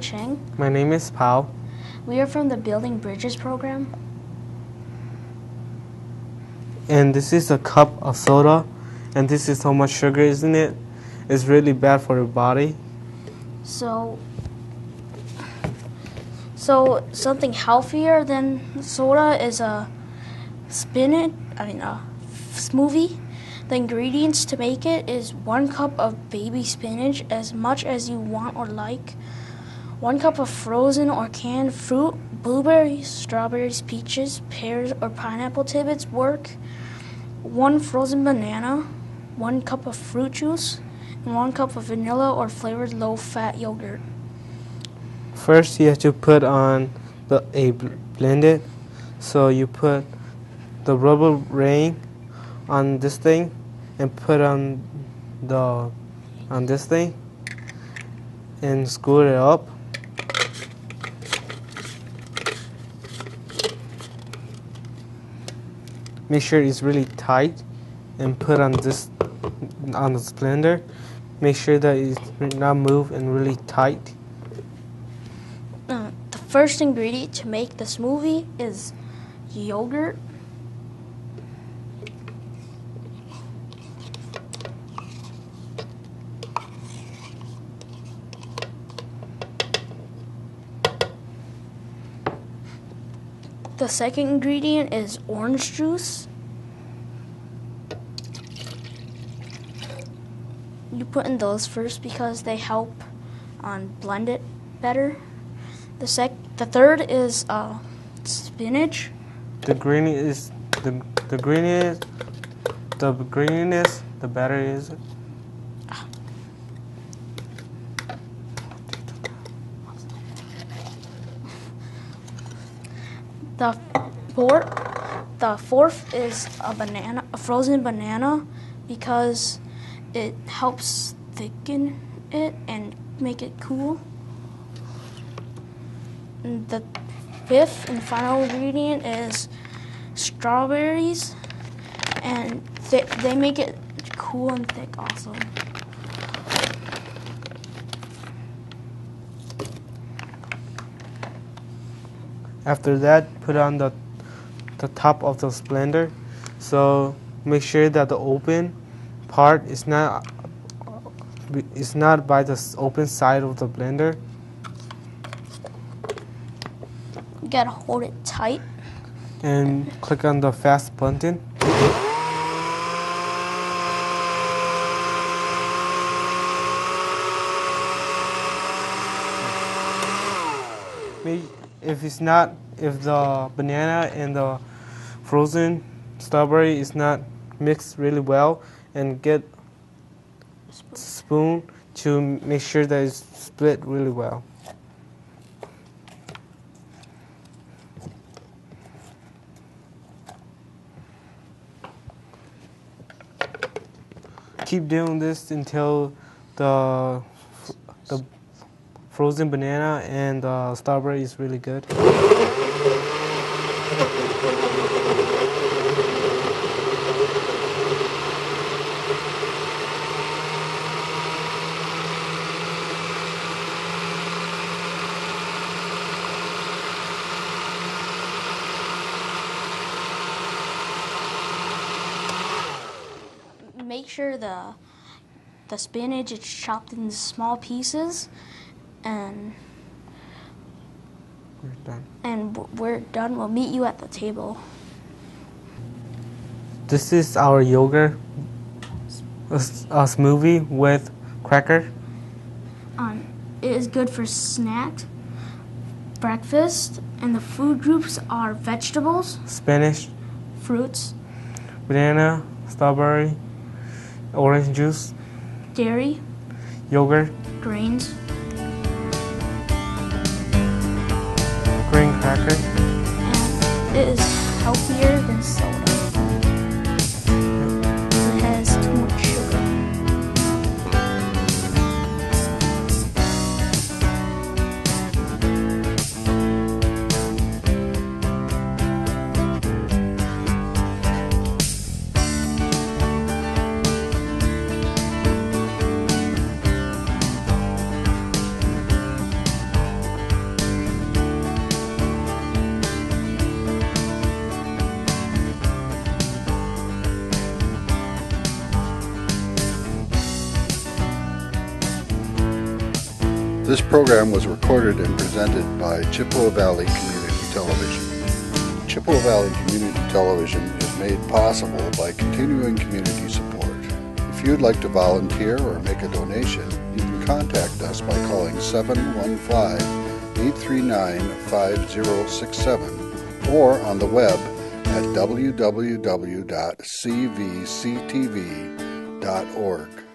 Cheng. My name is Pao. We are from the Building Bridges program. And this is a cup of soda. And this is so much sugar, isn't it? It's really bad for your body. So something healthier than soda is a smoothie. The ingredients to make it is 1 cup of baby spinach, as much as you want or like, 1 cup of frozen or canned fruit, blueberries, strawberries, peaches, pears, or pineapple tidbits work, 1 frozen banana, 1 cup of fruit juice, and 1 cup of vanilla or flavored low-fat yogurt. First, you have to put on a blended. So you put the rubber ring on this thing and put on this thing and screw it up. Make sure it's really tight and put on this on the blender. Make sure that it's not move and really tight. The first ingredient to make the smoothie is yogurt. The second ingredient is orange juice. You put in those first because they help blend it better. The third is spinach. The greenness, the better is it. The fourth is a frozen banana, because it helps thicken it and make it cool. And the fifth and final ingredient is strawberries, and they make it cool and thick also. After that, put on the top of the blender. So make sure that the open part is not by the open side of the blender. You gotta hold it tight. And click on the fast button. If the banana and the frozen strawberry is not mixed really well, and get a spoon to make sure that it's split really well. Keep doing this until the frozen banana and the strawberry is really good. Make sure the spinach is chopped in small pieces, and we're done. We'll meet you at the table. This is our yogurt smoothie with cracker. It is good for snack, breakfast, and the food groups are vegetables, spinach, fruits, banana, strawberry, orange juice, dairy, yogurt, grains, green cracker. And it is healthier than soda. It has too much sugar. This program was recorded and presented by Chippewa Valley Community Television. Chippewa Valley Community Television is made possible by continuing community support. If you'd like to volunteer or make a donation, you can contact us by calling 715-839-5067 or on the web at www.cvctv.org.